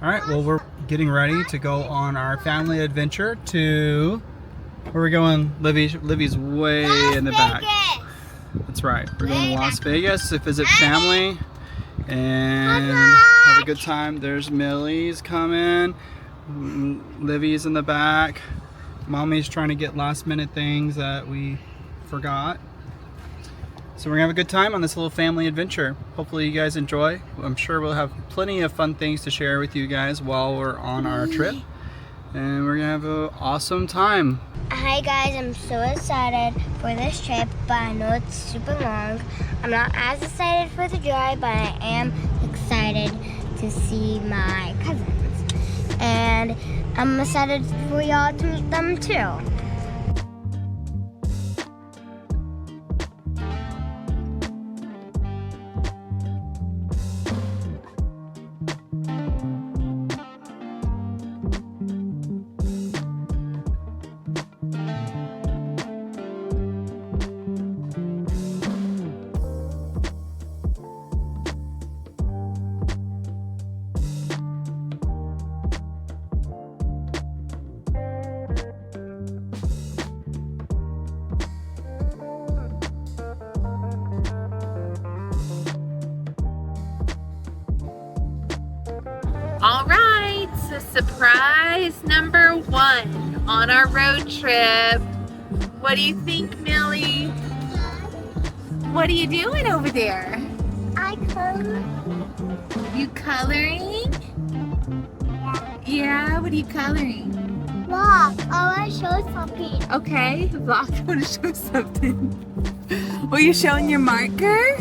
All right, well, we're getting ready to go on our family adventure to, where are we going, Livy? Livy's way in the back. That's right. We're going to Las Vegas to visit family and have a good time. There's Millie's coming. Livy's in the back. Mommy's trying to get last minute things that we forgot. So we're gonna have a good time on this little family adventure. Hopefully you guys enjoy. I'm sure we'll have plenty of fun things to share with you guys while we're on our trip. And we're gonna have an awesome time. Hi guys, I'm so excited for this trip, but I know it's super long. I'm not as excited for the drive, but I am excited to see my cousins. And I'm excited for y'all to meet them too. All right, so surprise number 1 on our road trip. What do you think, Millie? What are you doing over there? I color. You coloring? Yeah, what are you coloring? Look, I want to show something. Okay, vlog, I want to show something. Were you showing your marker?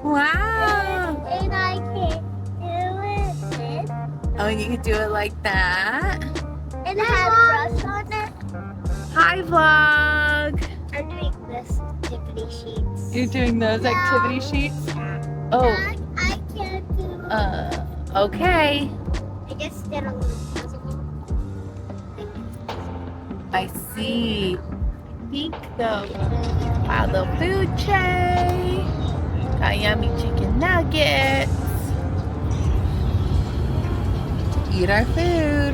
Wow. And I can do it. Oh, you can do it like that? And have brush on it. Hi, vlog. I'm doing this activity sheets. You're doing those activity sheets? Oh, I can't do okay. I just did a little puzzle. I see. Pink though. Our little food tray. Got yummy chicken nuggets. Eat our food.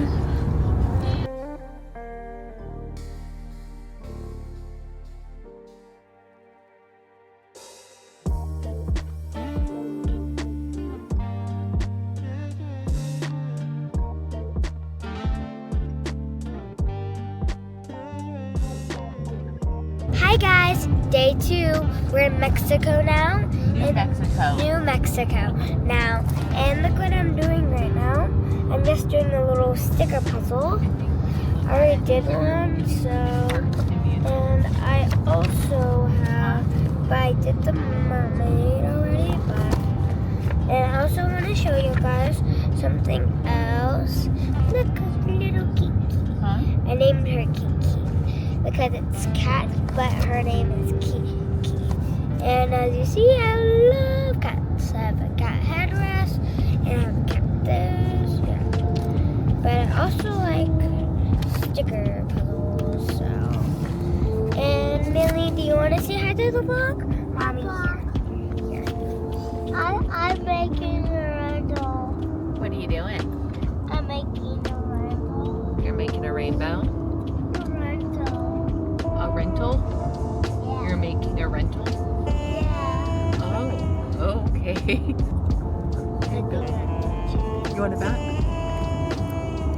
Hi guys, day 2. We're in Mexico now. New Mexico. New Mexico now. And look what I'm doing right now. I'm just doing a little sticker puzzle. I already did one, so. And I also have, but I did the mermaid already, but. And I also want to show you guys something else. Look, little Kiki. Huh? I named her Kiki because it's cat, but her name is Kiki. And as you see, I love cats. I have a cat headrest and I have a cactus. Yeah. But I also like sticker puzzles. So. And Millie, do you want to say hi to the vlog? Mommy here. I'm making a rainbow. What are you doing? I'm making a rainbow. You're making a rainbow? A rainbow. A rental? Yeah. You're making a rental? Yeah. Oh, okay. There you go. You want it back?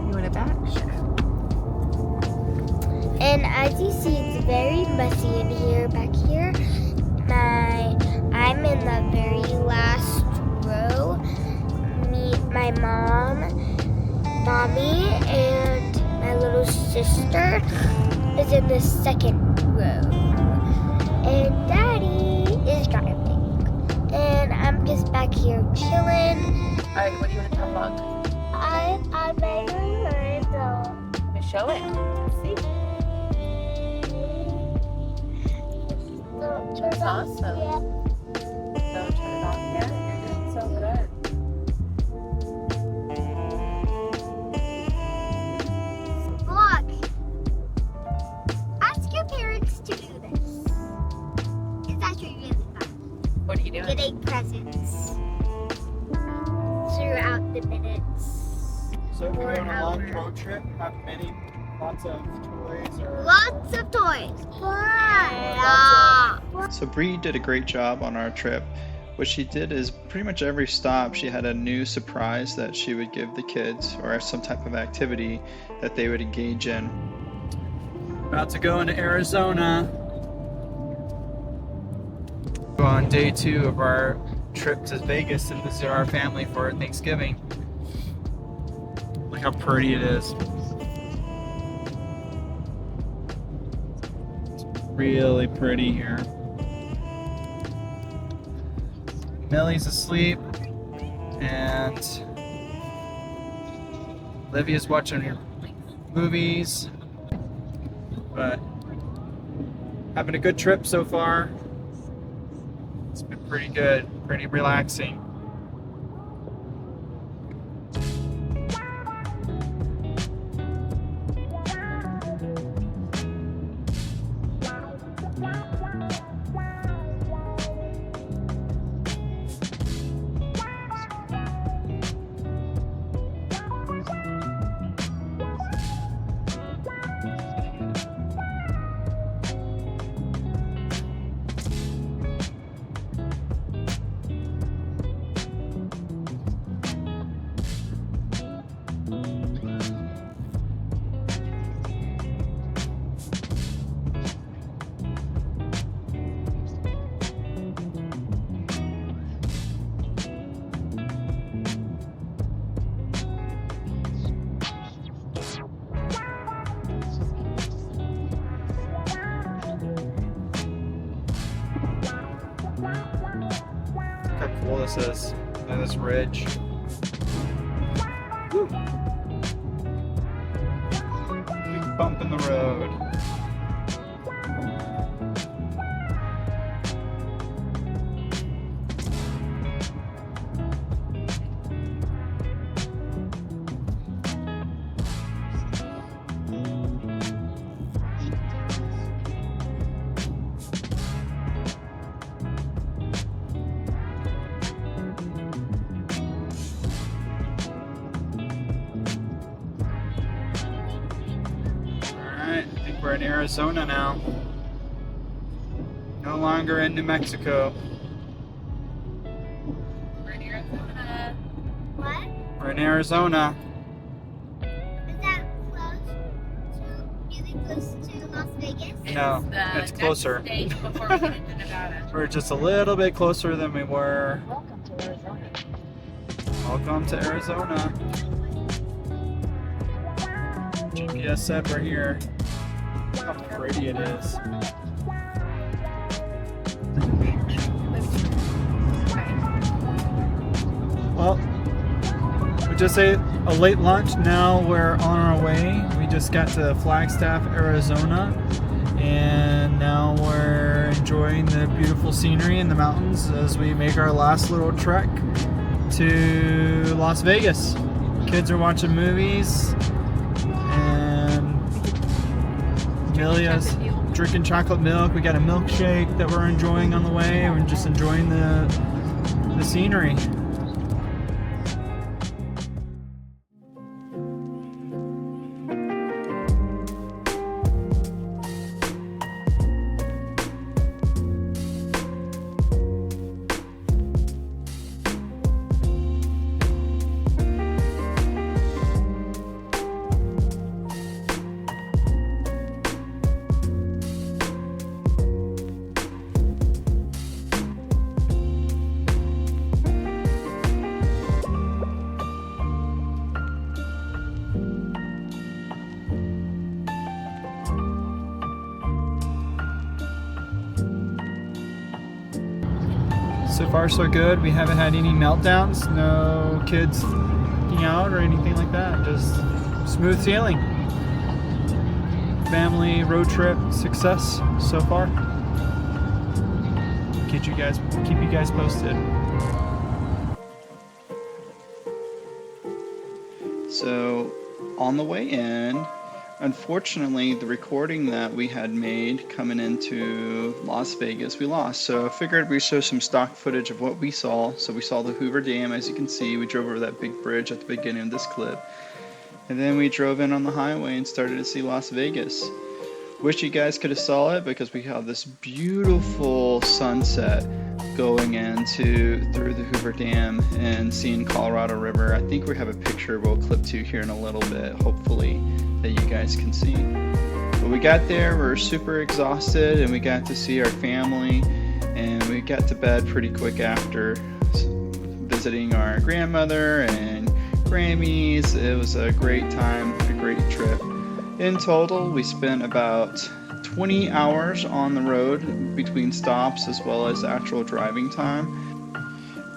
You want it back? Sure. And as you see, it's very messy in here, back here. I'm in the very last row. My mommy, and my little sister is in the second row. And Daddy is driving. And I'm just back here chilling. Alright, what do you want to tell vlog? I made a rainbow. Let me show it. See? That's awesome. Yeah. Don't turn it off yet. You're doing so good. Vlog. Ask your parents to do this. It's actually really fun. What are you doing? Getting presents throughout the minute. So if For we're an on a long hour. road trip, have lots of toys or... Lots of toys. So Bree did a great job on our trip. What she did is pretty much every stop she had a new surprise that she would give the kids or some type of activity that they would engage in. About to go into Arizona. We're on day 2 of our trip to Vegas and visit our family for Thanksgiving. Look how pretty it is. It's really pretty here. Millie's asleep and Livia's watching her movies. But having a good trip so far. It's been pretty good, pretty relaxing. Look how cool this is. Look at this ridge. Woo. Big bump in the road. Alright, I think we're in Arizona now. No longer in New Mexico. We're in Arizona. What? We're in Arizona. Is that close to, really close to Las Vegas? No, the it's closer. next stage before we get into Nevada. We're just a little bit closer than we were. Welcome to Arizona. Welcome to Arizona. GPS said we're here. Look how pretty it is. Well, we just ate a late lunch. Now we're on our way. We just got to Flagstaff, Arizona, and now we're enjoying the beautiful scenery in the mountains as we make our last little trek to Las Vegas. Kids are watching movies, and Amelia's drinking chocolate milk. We got a milkshake that we're enjoying on the way. We're just enjoying the scenery. So far so good. We haven't had any meltdowns, no kids freaking out or anything like that. Just smooth sailing. Family road trip success so far. Keep you guys posted. So on the way in, unfortunately, the recording that we had made coming into Las Vegas, we lost. So I figured we'd show some stock footage of what we saw. So we saw the Hoover Dam, as you can see. We drove over that big bridge at the beginning of this clip. And then we drove in on the highway and started to see Las Vegas. Wish you guys could have saw it because we have this beautiful sunset going through the Hoover Dam and seeing Colorado River. I think we have a picture we'll clip to here in a little bit, hopefully, that you guys can see. But we got there, we were super exhausted, and we got to see our family, and we got to bed pretty quick after visiting our grandmother and Grammys. It was a great time, a great trip. In total, we spent about 20 hours on the road between stops as well as actual driving time.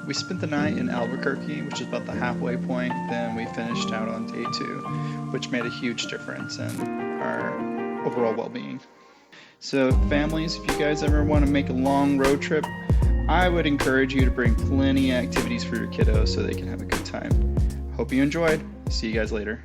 We spent the night in Albuquerque, which is about the halfway point. Then we finished out on day 2, which made a huge difference in our overall well-being. So families, if you guys ever want to make a long road trip, I would encourage you to bring plenty of activities for your kiddos so they can have a good time. Hope you enjoyed. See you guys later.